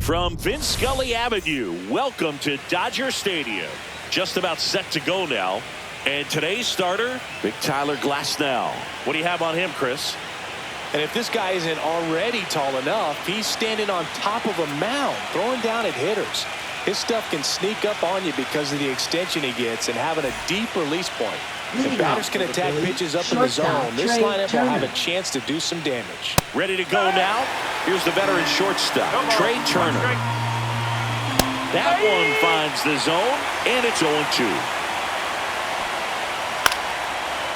From Vince Scully Avenue, welcome to Dodger Stadium. Just about set to go now. And today's starter, Big Tyler Glasnow. What do you have on him, Chris? And if this guy isn't already tall enough, he's standing on top of a mound, throwing down at hitters. His stuff can sneak up on you because of the extension he gets and having a deep release point. If batters can attack pitches up in the zone, this lineup will have a chance to do some damage. Ready to go now? Here's the veteran shortstop, Trey Turner. That one finds the zone, and it's 0-2.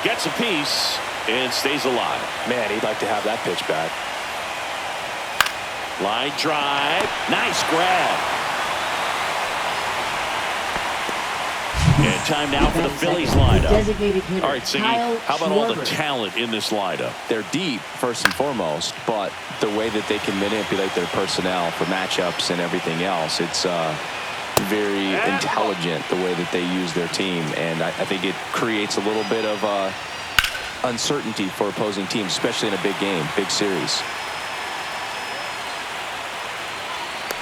Gets a piece and stays alive. Man, he'd like to have that pitch back. Line drive. Nice grab. And time now for the Phillies lineup. All right, Siggy, how about all the talent in this lineup? They're deep, first and foremost, but the way that they can manipulate their personnel for matchups and everything else, it's very intelligent the way that they use their team. And I think it creates a little bit of uncertainty for opposing teams, especially in a big game, big series.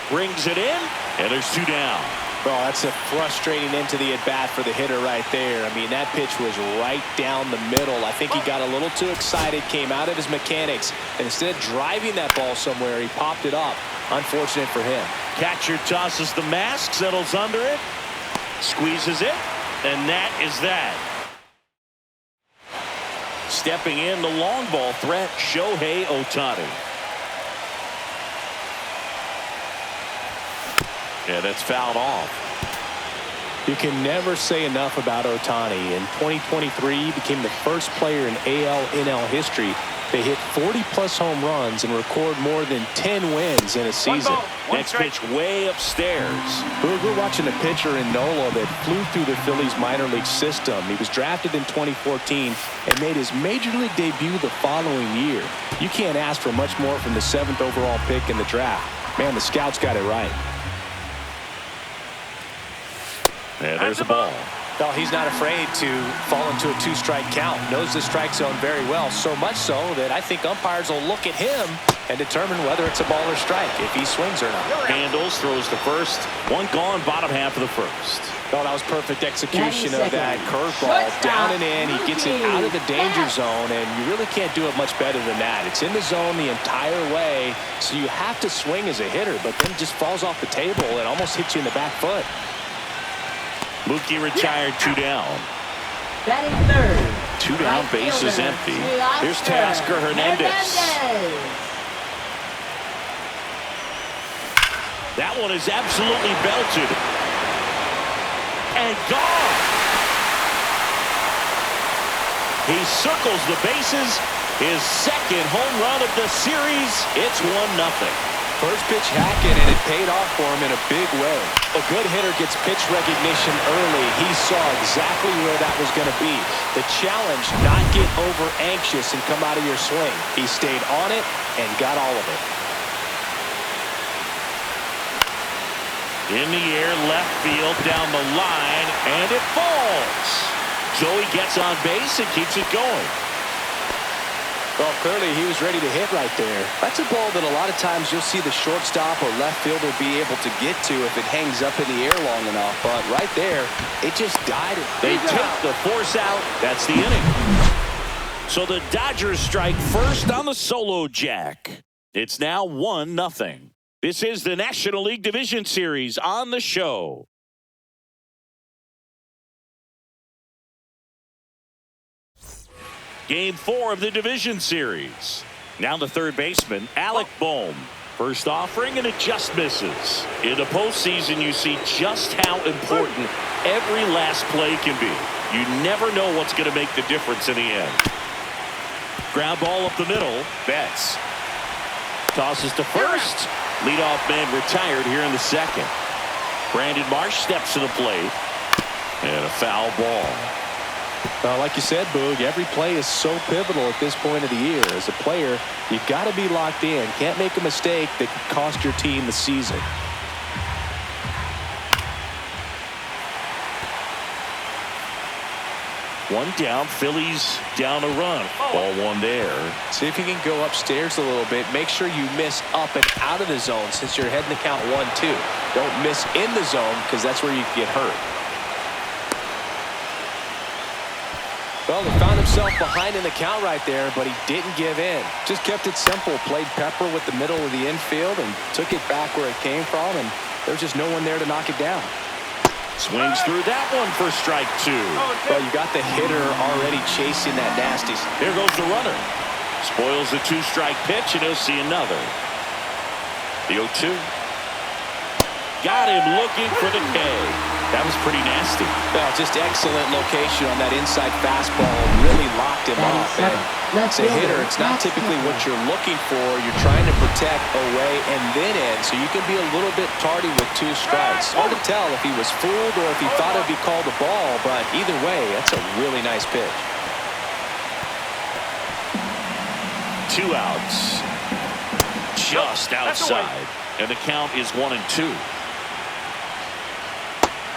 Brings it in, and there's 2 down. Well, that's a frustrating end to the at-bat for the hitter right there. I mean, that pitch was right down the middle. I think he got a little too excited, came out of his mechanics, and instead of driving that ball somewhere, he popped it up. Unfortunate for him. Catcher tosses the mask, settles under it, squeezes it, and that is that. Stepping in, the long ball threat, Shohei Ohtani. Yeah, that's fouled off. You can never say enough about Ohtani. In 2023, he became the first player in AL/NL history to hit 40-plus home runs and record more than 10 wins in a season. Next pitch way upstairs. We're watching a pitcher in Nola that flew through the Phillies minor league system. He was drafted in 2014 and made his major league debut the following year. You can't ask for much more from the 7th overall pick in the draft. Man, the scouts got it right. And there's a ball. Well, he's not afraid to fall into a 2-strike count. Knows the strike zone very well, so much so that I think umpires will look at him and determine whether it's a ball or strike, if he swings or not. Handles, throws to first. 1 gone, bottom half of the first. Oh, that was perfect execution of that curveball. Down and in, he gets it out of the danger zone, and you really can't do it much better than that. It's in the zone the entire way, so you have to swing as a hitter, but then it just falls off the table and almost hits you in the back foot. Mookie retired, 2 down. Batting third. 2 down, base is empty. Here's Teoscar Hernandez. That one is absolutely belted. And gone. He circles the bases. His 2nd home run of the series. It's 1-0. First pitch hacking, and it paid off for him in a big way. A good hitter gets pitch recognition early. He saw exactly where that was going to be. The challenge, not get over anxious and come out of your swing. He stayed on it and got all of it. In the air, left field, down the line, and it falls. Joey gets on base and keeps it going. Well, clearly he was ready to hit right there. That's a ball that a lot of times you'll see the shortstop or left fielder be able to get to if it hangs up in the air long enough. But right there, it just died. They take the force out. That's the inning. So the Dodgers strike first on the solo jack. It's now 1-0. This is the National League Division Series on the show. Game 4 of the division series. Now the third baseman, Alec Bohm. First offering, and it just misses. In the postseason, you see just how important every last play can be. You never know what's going to make the difference in the end. Ground ball up the middle. Betts tosses to first. Leadoff man retired here in the 2nd. Brandon Marsh steps to the plate. And a foul ball. Well, like you said, Boog, every play is so pivotal at this point of the year. As a player, you've got to be locked in. Can't make a mistake that could cost your team the season. One down, Phillies down a run. Ball one there. See if you can go upstairs a little bit. Make sure you miss up and out of the zone since you're heading to count 1-2. Don't miss in the zone because that's where you get hurt. Well, he found himself behind in the count right there, but he didn't give in. Just kept it simple. Played pepper with the middle of the infield and took it back where it came from, and there's just no one there to knock it down. Swings through that one for strike two. Well, you got the hitter already chasing that nasty. Here goes the runner. Spoils the two-strike pitch, and he'll see another. The 0-2. Got him looking for the K. That was pretty nasty. Well, just excellent location on that inside fastball. Really locked him up. And as a hitter, it's not typically what you're looking for. You're trying to protect away and then in, so you can be a little bit tardy with two strikes. Hard to tell if he was fooled or if he thought it'd be called a ball, but either way, that's a really nice pitch. 2 outs. Just outside. And the count is 1-2.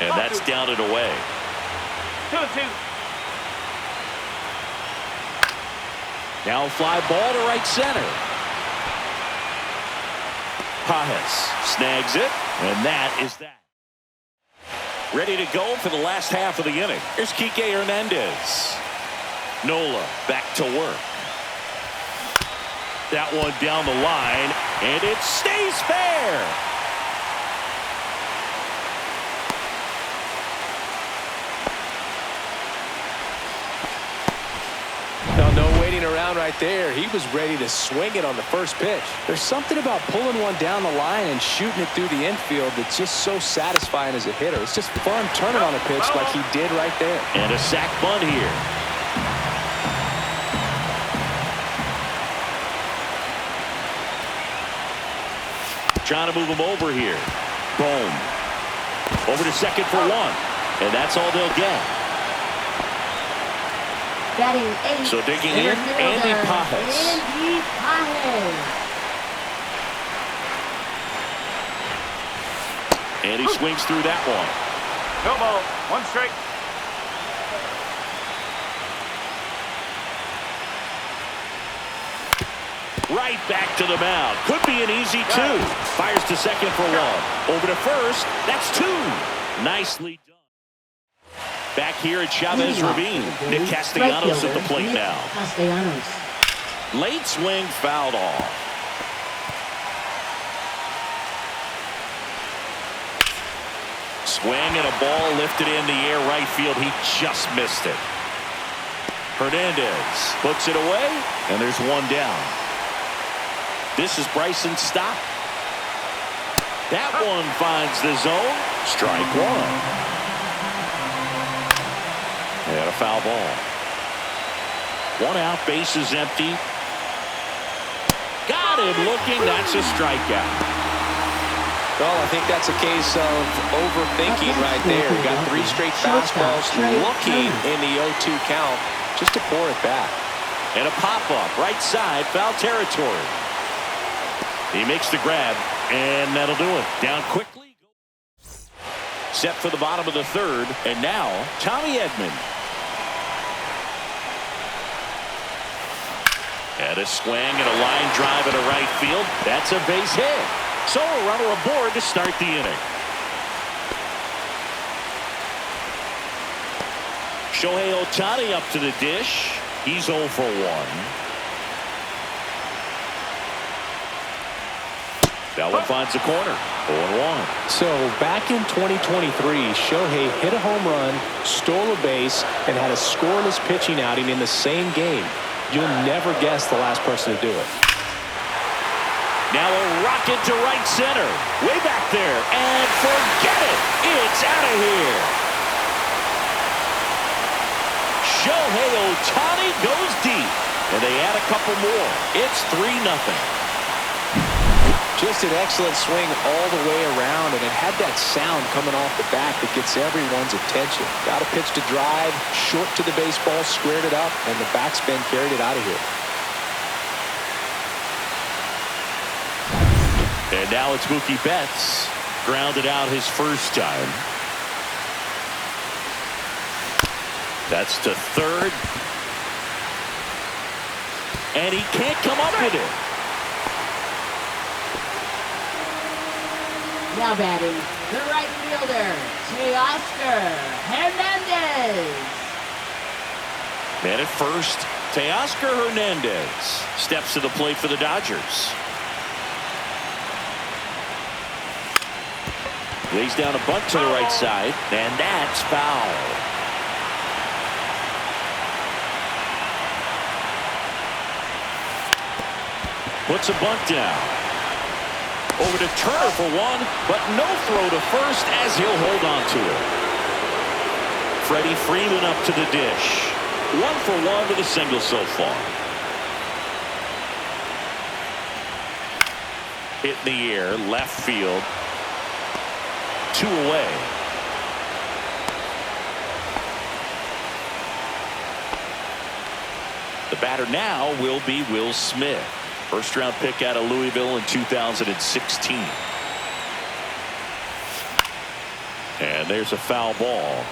And that's down and away. 2-2. Now fly ball to right center. Pajes snags it, and that is that. Ready to go for the last half of the inning. Here's Kike Hernandez. Nola back to work. That one down the line, and it stays fair. No waiting around right there. He was ready to swing it on the first pitch. There's something about pulling one down the line and shooting it through the infield that's just so satisfying as a hitter. It's just fun turning on a pitch like he did right there. And a sac bunt here. Trying to move him over here. Boom. Over to second for one. And that's all they'll get. Batting 8. So digging in, Andy Pajes. Andy Pajes. And he swings through that one. No ball. 1 strike. Right back to the mound. Could be an easy 2. Fires to second for 1. Over to first. That's 2. Nicely done. Back here at Chavez Ravine. Nick Castellanos at the plate now. Late swing fouled off. Swing and a ball lifted in the air right field. He just missed it. Hernandez puts it away, and there's one down. This is Bryson's stop. That one finds the zone. Strike one. And a foul ball. 1 out, base is empty. Got him looking. That's a strikeout. Well, I think that's a case of overthinking right there. Got 3 straight fastballs looking in the 0-2 count just to pour it back. And a pop-up right side, foul territory. He makes the grab, and that'll do it. Down quickly. Set for the bottom of the third, and now Tommy Edman. And a swing and a line drive into right field. That's a base hit. So a runner aboard to start the inning. Shohei Ohtani up to the dish. He's 0 for 1. That one finds the corner. 0-1. So back in 2023, Shohei hit a home run, stole a base, and had a scoreless pitching outing in the same game. You'll never guess the last person to do it. Now a rocket to right center. Way back there. And forget it. It's out of here. Shohei Ohtani goes deep. And they add a couple more. It's 3-0. Just an excellent swing all the way around, and it had that sound coming off the bat that gets everyone's attention. Got a pitch to drive, short to the baseball, squared it up, and the backspin carried it out of here. And now it's Mookie Betts. Grounded out his first time. That's to third. And he can't come up with it. Now batting, the right fielder, Teoscar Hernandez. Man at first, Teoscar Hernandez steps to the plate for the Dodgers. Lays down a bunt to the right side, and that's foul. Puts a bunt down. Over to Turner for one, but no throw to first as he'll hold on to it. Freddie Freeman up to the dish. 1 for 1 with a single so far. Hit in the air, left field. 2 away. The batter now will be Will Smith. First round pick out of Louisville in 2016. And there's a foul ball.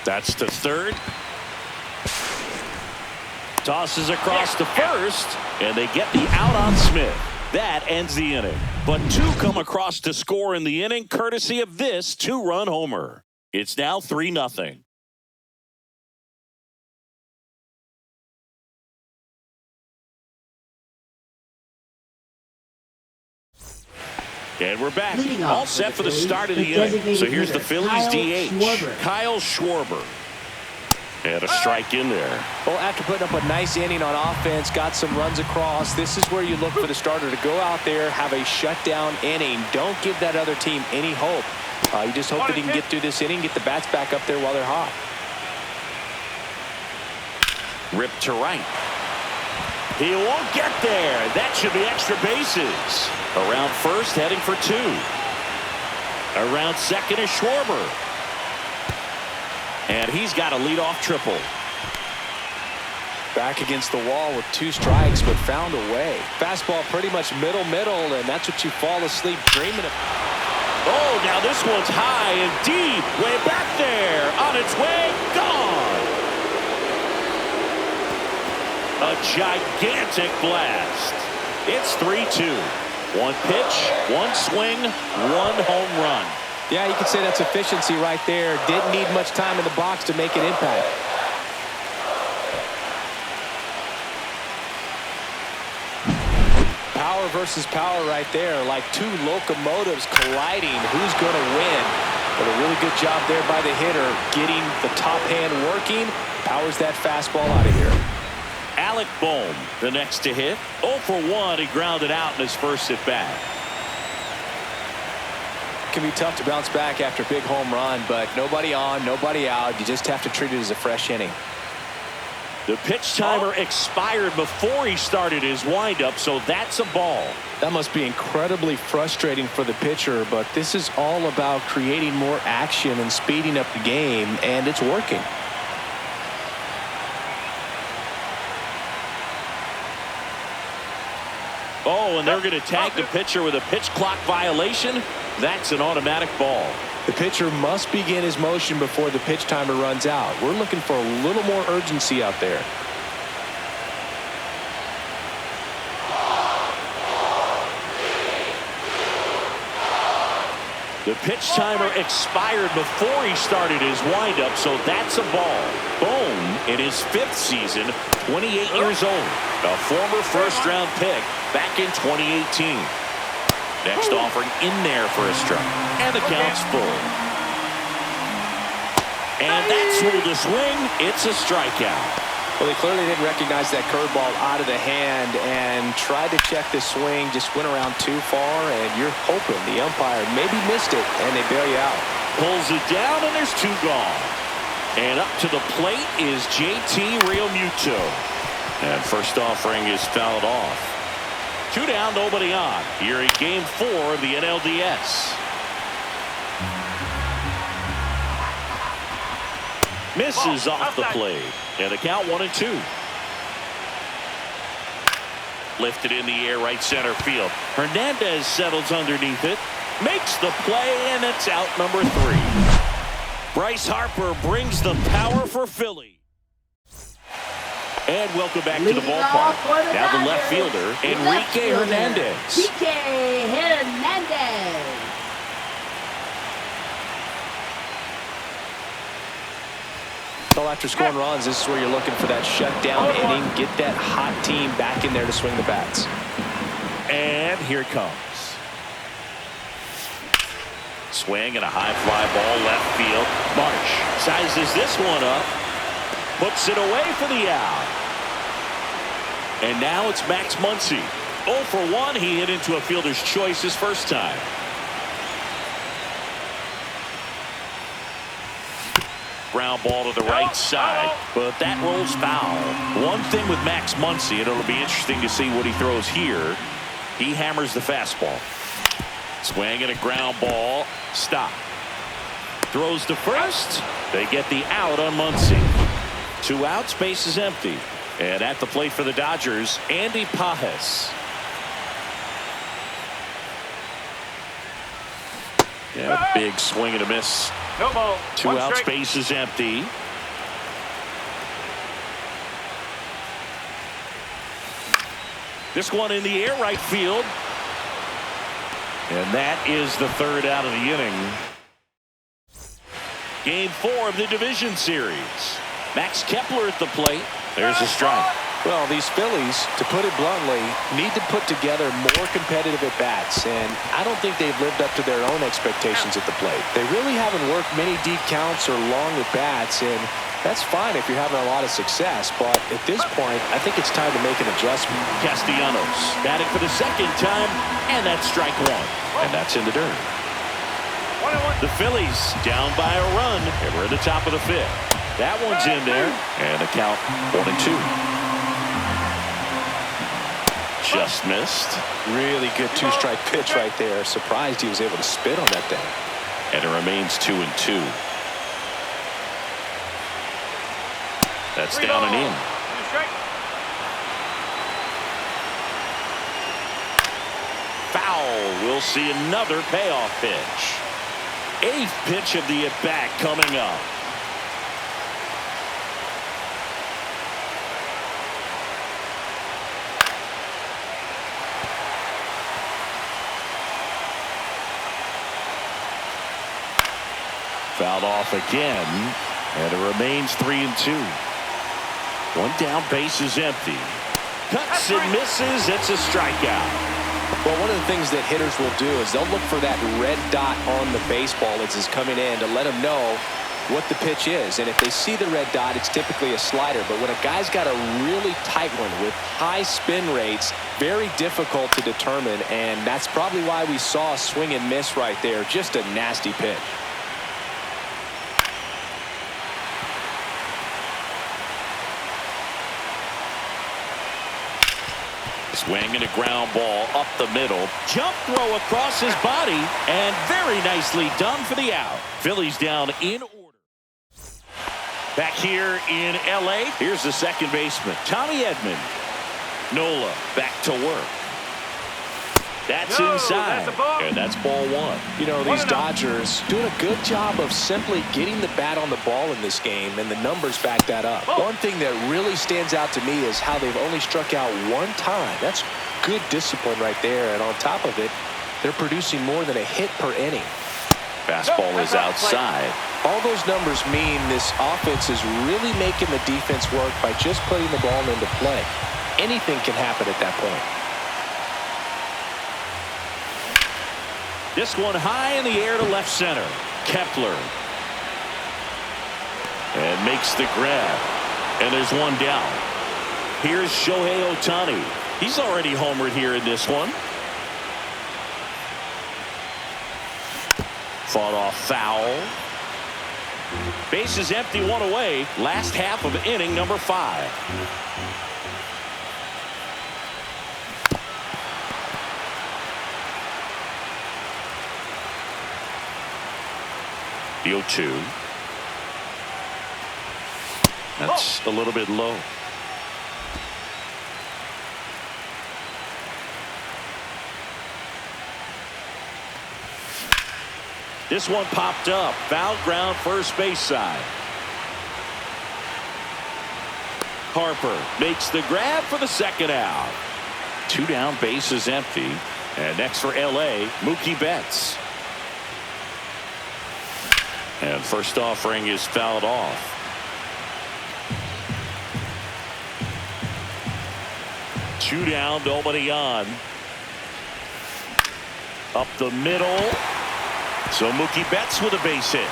That's to third. Tosses across to first, and they get the out on Smith. That ends the inning. But 2 come across to score in the inning, courtesy of this 2-run homer. It's now 3-0. And we're back. All set for the start of the inning. So here's the Phillies DH, Kyle Schwarber. And a strike in there. Well, after putting up a nice inning on offense, got some runs across, this is where you look for the starter to go out there, have a shutdown inning. Don't give that other team any hope. You just hope that he can get through this inning, get the bats back up there while they're hot. Ripped to right. He won't get there. That should be extra bases. Around first, heading for 2. Around second is Schwarber. And he's got a leadoff triple. Back against the wall with 2 strikes, but found a way. Fastball pretty much middle, and that's what you fall asleep dreaming of. Oh, now this one's high and deep. Way back there. On its way. Gone. A gigantic blast. It's 3-2. 1 pitch, 1 swing, 1 home run. Yeah, you could say that's efficiency right there. Didn't need much time in the box to make an impact. Power versus power right there, like 2 locomotives colliding. Who's going to win? But a really good job there by the hitter, getting the top hand working. Powers that fastball out of here. Alec Bohm, the next to hit. 0 for 1, he grounded out in his first at bat. Can be tough to bounce back after a big home run, but nobody on, nobody out. You just have to treat it as a fresh inning. The pitch timer expired before he started his windup, so that's a ball. That must be incredibly frustrating for the pitcher, but this is all about creating more action and speeding up the game, and it's working. Oh, and they're going to tag the pitcher with a pitch clock violation. That's an automatic ball. The pitcher must begin his motion before the pitch timer runs out. We're looking for a little more urgency out there. The pitch timer expired before he started his windup, so that's a ball. Bohm, in his 5th season, 28 years old, a former first-round pick back in 2018. Next offering in there for a strike, and the count's full. And that's ruled a swing. It's a strikeout. Well, they clearly didn't recognize that curveball out of the hand and tried to check the swing, just went around too far, and you're hoping the umpire maybe missed it, and they bail you out. Pulls it down, and there's 2 gone. And up to the plate is JT Realmuto. And first offering is fouled off. 2 down, nobody on. Here in Game 4 of the NLDS. Misses off the plate. And the count 1-2. Lifted in the air, right center field. Hernandez settles underneath it, makes the play, and it's out number 3. Bryce Harper brings the power for Philly. And welcome back to the ballpark. Now the left fielder, Enrique Hernandez. Enrique Hernandez. Well, after scoring runs, this is where you're looking for that shutdown inning. Get that hot team back in there to swing the bats. And here it comes. Swing and a high fly ball left field. Marsh sizes this one up. Puts it away for the out. And now it's Max Muncy. 0 for 1. He hit into a fielder's choice his first time. Ground ball to the right side, but that rolls foul. One thing with Max Muncy, and it'll be interesting to see what he throws here. He hammers the fastball. Swing and a ground ball. Stop. Throws to first. They get the out on Muncy. 2 outs, base is empty. And at the plate for the Dodgers, Andy Pages. Yeah, big swing and a miss. No ball. 2 One outs, strike. base is empty. This one in the air, right field. And that is the 3rd out of the inning. Game 4 of the division series. Max Kepler at the plate. There's a strike. Well, these Phillies, to put it bluntly, need to put together more competitive at-bats, and I don't think they've lived up to their own expectations at the plate. They really haven't worked many deep counts or long at-bats, and that's fine if you're having a lot of success, but at this point, I think it's time to make an adjustment. Castellanos batting for the 2nd time, and that's strike 1. And that's in the dirt. 1-1. The Phillies down by a run, and we're at the top of the 5th. That one's in there, and the count 1-2. Just missed. Really good 2-strike pitch right there. Surprised he was able to spit on that thing. And it remains 2-2. That's down and in. 2 strike. Foul. We'll see another payoff pitch. 8th pitch of the at-bat coming up. Fouled off again, and it remains 3-2. 1 down, base is empty. Cuts and misses. It's a strikeout. Well, one of the things that hitters will do is they'll look for that red dot on the baseball as it's coming in to let them know what the pitch is. And if they see the red dot, it's typically a slider. But when a guy's got a really tight one with high spin rates, very difficult to determine. And that's probably why we saw a swing and miss right there. Just a nasty pitch. Swing and a ground ball up the middle. Jump throw across his body, and very nicely done for the out. Phillies down in order. Back here in L.A., here's the second baseman, Tommy Edman. Nola back to work. That's inside, that's a ball. and that's ball 1. You know, these Dodgers doing a good job of simply getting the bat on the ball in this game, and the numbers back that up. One thing that really stands out to me is how they've only struck out 1 time. That's good discipline right there, and on top of it, they're producing more than a hit per inning. Fastball is outside. All those numbers mean this offense is really making the defense work by just putting the ball into play. Anything can happen at that point. This one high in the air to left center. Kepler. And makes the grab. And there's 1 down. Here's Shohei Ohtani. He's already homered here in this one. Fought off foul. Base is empty, 1 away. Last half of inning number 5. The 0-2. That's a little bit low. This one popped up. Foul ground, first base side. Harper makes the grab for the second out. 2 down, base is empty. And next for L.A., Mookie Betts. And first offering is fouled off. Two down, nobody on. Up the middle. So Mookie Betts with a base hit.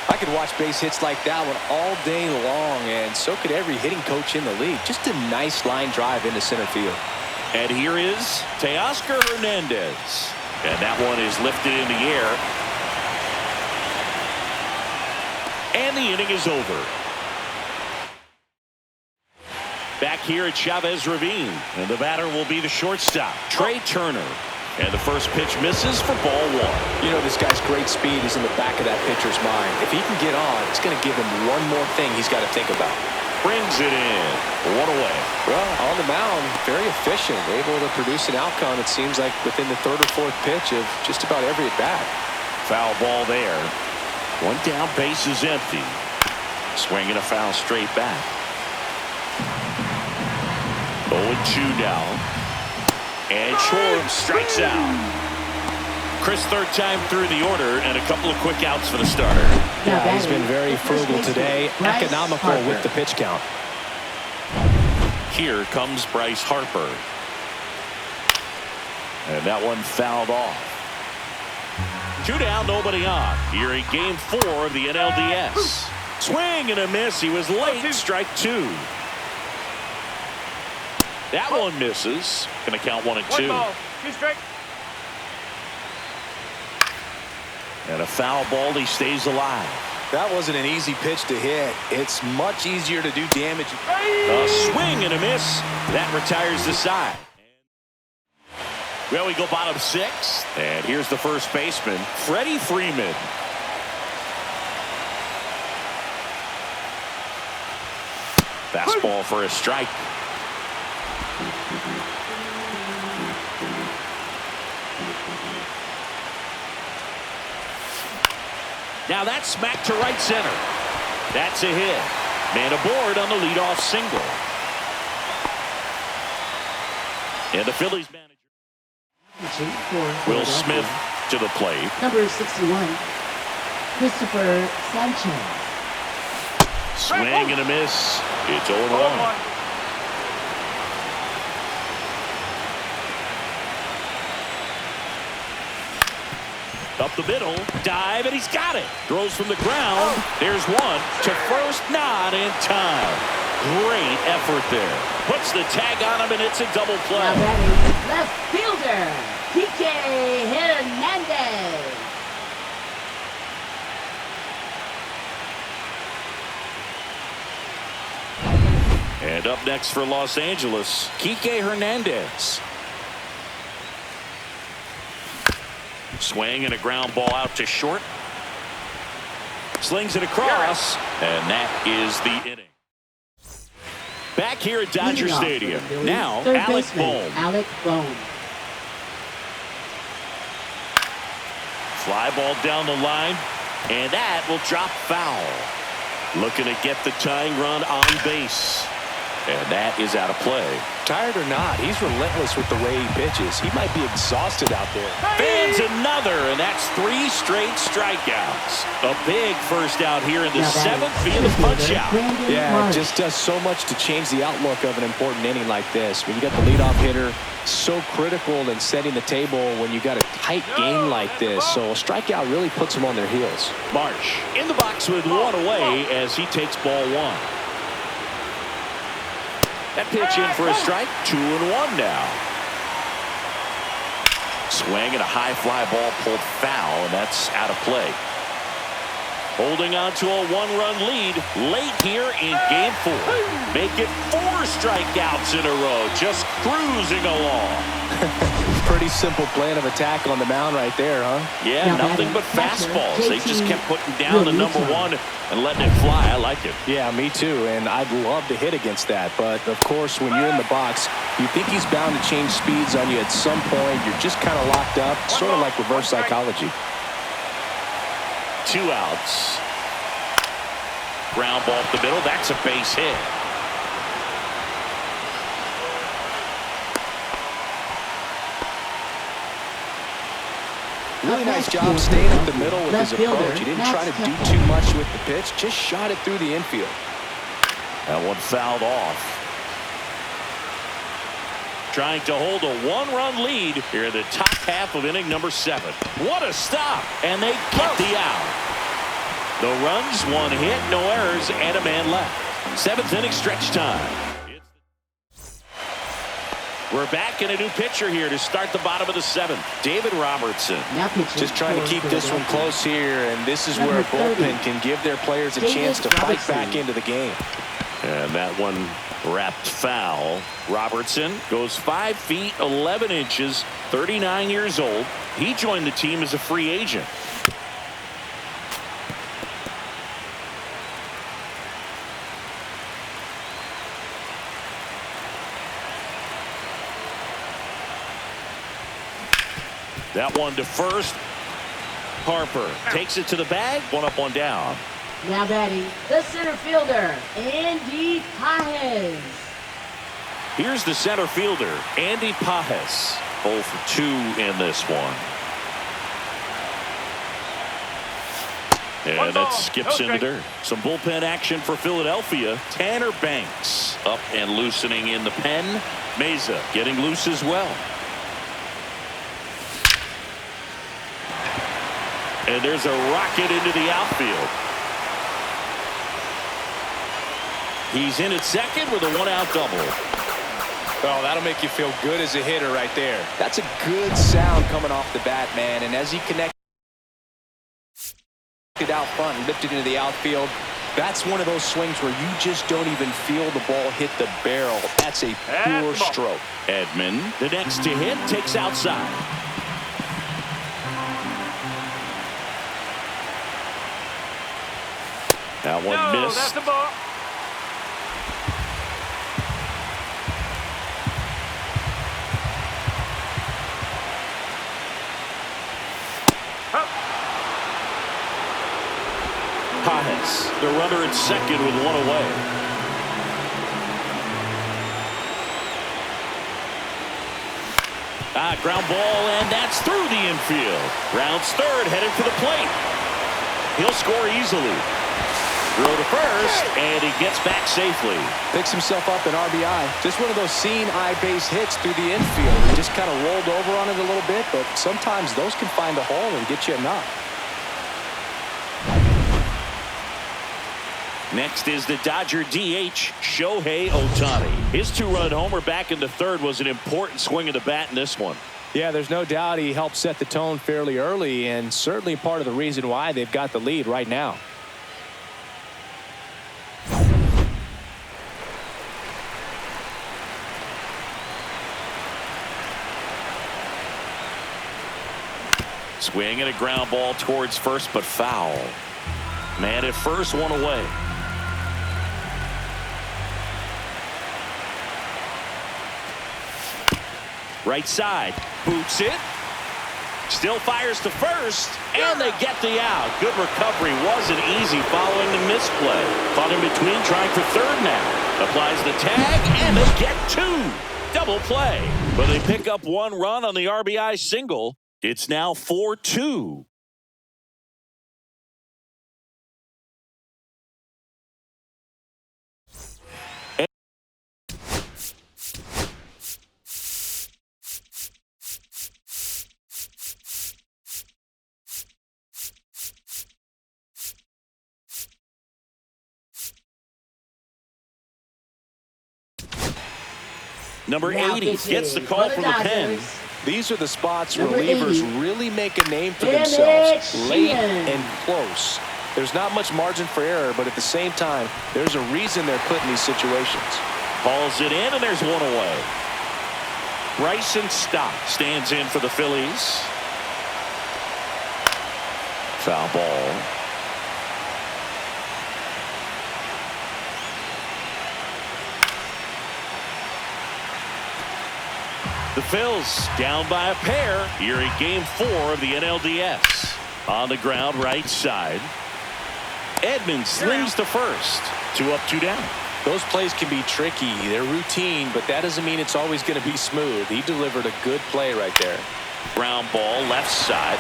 I could watch base hits like that one all day long, and so could every hitting coach in the league. Just a nice line drive into center field. And here is Teoscar Hernandez. And that one is lifted in the air. And the inning is over. Back here at Chavez Ravine. And the batter will be the shortstop, Trey Turner. And the first pitch misses for ball one. You know, this guy's great speed is in the back of that pitcher's mind. If he can get on, it's going to give him one more thing he's got to think about. Brings it in. One away. Well, on the mound, very efficient. Able to produce an outcome, it seems like, within the third or fourth pitch of just about every at-bat. Foul ball there. One down, base is empty. Swinging a foul straight back. 0-2 now. And Schwartz strikes out. Chris, third time through the order, and a couple of quick outs for the starter. Yeah, he's been very frugal today. Economical with the pitch count. Here comes Bryce Harper. And that one fouled off. 2 down, nobody on. Here in game 4 of the NLDS. Swing and a miss. He was late. Strike 2. That one misses. Going to count 1 and 2. 1 ball, 2 strikes. And a foul ball. He stays alive. That wasn't an easy pitch to hit. It's much easier to do damage. A swing and a miss. That retires the side. Well, we go bottom 6. And here's the first baseman, Freddie Freeman. Fastball for a strike. Now that's smacked to right center. That's a hit. Man aboard on the leadoff single. And the Phillies manager, Will Smith, to the plate. Number 61, Christopher Sanchez. Swing and a miss. It's 0-1. Up the middle, dive, and he's got it. Throws from the ground. There's one to first, not in time. Great effort there. Puts the tag on him, and it's a double play. Now batting left fielder, Kike Hernandez. And up next for Los Angeles, Kike Hernandez. Swing and a ground ball out to short. Slings it across, and that is the inning. Back here at Dodger Stadium. Now, Alec Bohm. Alec Bohm. Fly ball down the line, and that will drop foul. Looking to get the tying run on base. And that is out of play. Tired or not, he's relentless with the way he pitches. He might be exhausted out there. Fans another, and that's 3 straight strikeouts. A big first out here in the 7th via the punch-out. Yeah, it just does so much to change the outlook of an important inning like this. When you got the leadoff hitter, so critical in setting the table when you got a tight game like this. So a strikeout really puts them on their heels. Marsh in the box with 1 away as he takes ball 1. That pitch in for a strike. 2-1 now. Swing and a high fly ball pulled foul, and that's out of play. Holding on to a 1-run lead late here in game 4. Make it 4 strikeouts in a row. Just cruising along. Pretty simple plan of attack on the mound right there, huh? Yeah, Now nothing but catcher, fastballs. They just JT kept putting down the number Realmuto. one and letting it fly. I like it. Yeah, me too, and I'd love to hit against that. But, of course, when you're in the box, you think he's bound to change speeds on you at some point. You're just kind of locked up, sort of like reverse psychology. 2 outs. Ground ball up the middle. That's a base hit. Really nice job staying up the middle with his approach. He didn't try to do too much with the pitch, just shot it through the infield. That one fouled off. Trying to hold a 1-run lead here in the top half of inning number 7. What a stop! And they get the out. No runs, 1 hit, no errors, and a man left. 7th inning stretch time. We're back in a new pitcher here to start the bottom of the 7th. David Robertson. Now pitching Just trying to for keep this one Philadelphia. close here, and this is Number where a 30, bullpen can give their players a David chance to fight Robertson. back into the game. And that one wrapped foul. Robertson goes 5 feet 11 inches, 39 years old. He joined the team as a free agent. That one to first. Harper takes it to the bag. 1 up, 1 down. Now batting, the center fielder, Andy Pajes. Here's the center fielder, Andy Pajes. 0 for 2 in this one. And that skips in the dirt. Some bullpen action for Philadelphia. Tanner Banks up and loosening in the pen. Meza getting loose as well. And there's a rocket into the outfield. He's in at second with a 1-out double. Oh, that'll make you feel good as a hitter right there. That's a good sound coming off the bat, man. And as he connected out front and lifted into the outfield, that's one of those swings where you just don't even feel the ball hit the barrel. That's a pure stroke. Edman, the next to hit, takes outside. That one missed. That's the ball. Pajes, the runner at second with 1 away. Ground ball, and that's through the infield. Rounds third, headed for the plate. He'll score easily. Throw to first, and he gets back safely. Picks himself up an RBI. Just one of those seeing eye base hits through the infield. He just kind of rolled over on it a little bit, but sometimes those can find a hole and get you a knock. Next is the Dodger DH, Shohei Ohtani. His 2-run homer back in the third was an important swing of the bat in this one. Yeah, there's no doubt he helped set the tone fairly early, and certainly part of the reason why they've got the lead right now. Swing and a ground ball towards first, but foul. Man at first, 1 away. Right side, boots it. Still fires to first, and they get the out. Good recovery. Wasn't easy following the misplay. Caught in between, trying for third now. Applies the tag, and they get 2. Double play. But they pick up 1 run on the RBI single. It's now 4-2. Number 80 gets the call from the pen. These are the spots Number relievers 80. really make a name for Emmett themselves. Late Sheehan. and close. There's not much margin for error, but at the same time, there's a reason they're put in these situations. Hauls it in, and there's 1 away. Bryson Stott stands in for the Phillies. Foul ball. The Phils down by a pair here in Game 4 of the NLDS. On the ground, right side. Edmonds slings to first. 2 up, 2 down. Those plays can be tricky. They're routine, but that doesn't mean it's always going to be smooth. He delivered a good play right there. Ground ball, left side.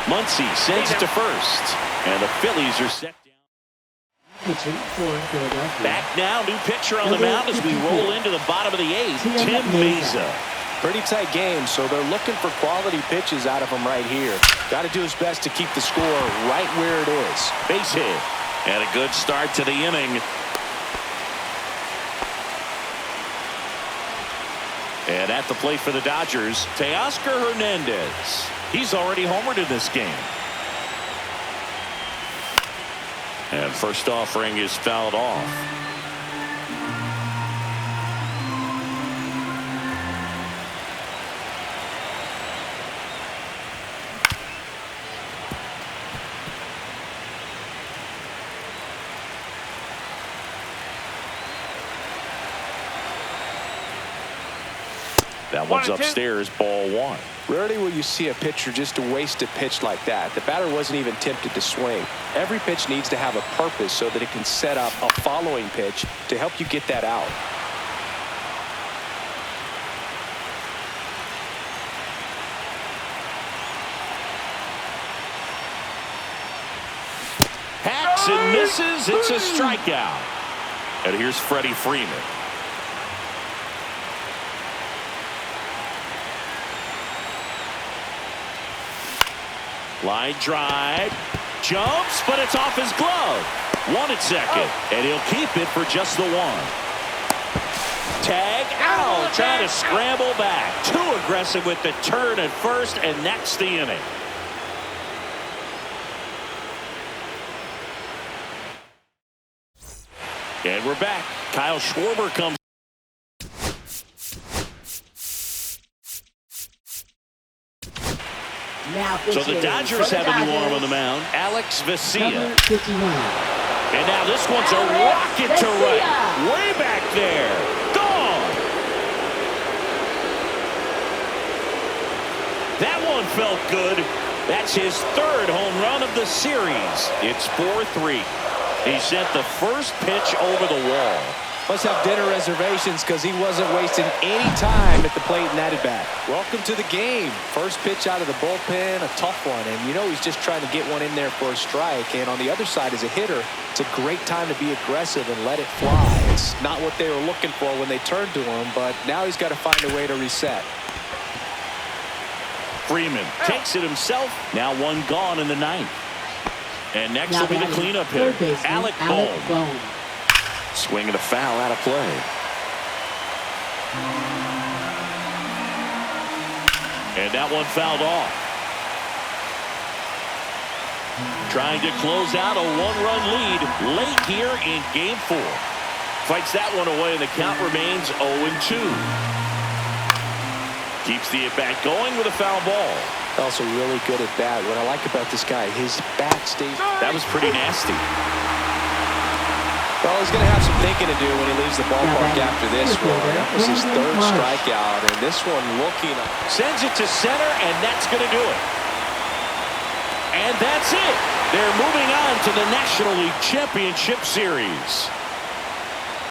Muncy sends it to first. And the Phillies are set down. Back now, new pitcher on the mound as we roll into the bottom of the 8th. Tim Meza. Pretty tight game, so they're looking for quality pitches out of him right here. Got to do his best to keep the score right where it is. Base hit. And a good start to the inning. And at the plate for the Dodgers, Teoscar Hernandez. He's already homered in this game. And first offering is fouled off. That one's upstairs, ball 1. Rarely will you see a pitcher just waste a pitch like that. The batter wasn't even tempted to swing. Every pitch needs to have a purpose so that it can set up a following pitch to help you get that out. Hacks and misses. It's a strikeout. And here's Freddie Freeman. Line drive, jumps, but it's off his glove. 1 at second, and he'll keep it for just the 1. Tag out, trying to scramble back. Too aggressive with the turn at first, and that's the inning. And we're back. Kyle Schwarber comes. So the Dodgers have a new arm on the mound, Alex Vesia. And now this one's a rocket to right. Way back there. Gone. That one felt good. That's his 3rd home run of the series. It's 4-3. He sent the first pitch over the wall. Must have dinner reservations because he wasn't wasting any time at the plate in that at bat. Welcome to the game. First pitch out of the bullpen, a tough one. And you know he's just trying to get one in there for a strike. And on the other side as a hitter, it's a great time to be aggressive and let it fly. It's not what they were looking for when they turned to him, but now he's got to find a way to reset. Freeman takes it himself. Now 1 gone in the 9th. And next will be the cleanup hitter, Alec Bohm. Swing and a foul out of play. And that one fouled off. Trying to close out a 1-run lead late here in Game 4. Fights that one away, and the count remains 0-2. Keeps the at-bat going with a foul ball. Also really good at bat. What I like about this guy, his bat stays. That was pretty nasty. Well, he's going to have some thinking to do when he leaves the ballpark after this one. That was his 3rd strikeout, and this one looking up. Sends it to center, and that's going to do it. And that's it. They're moving on to the National League Championship Series.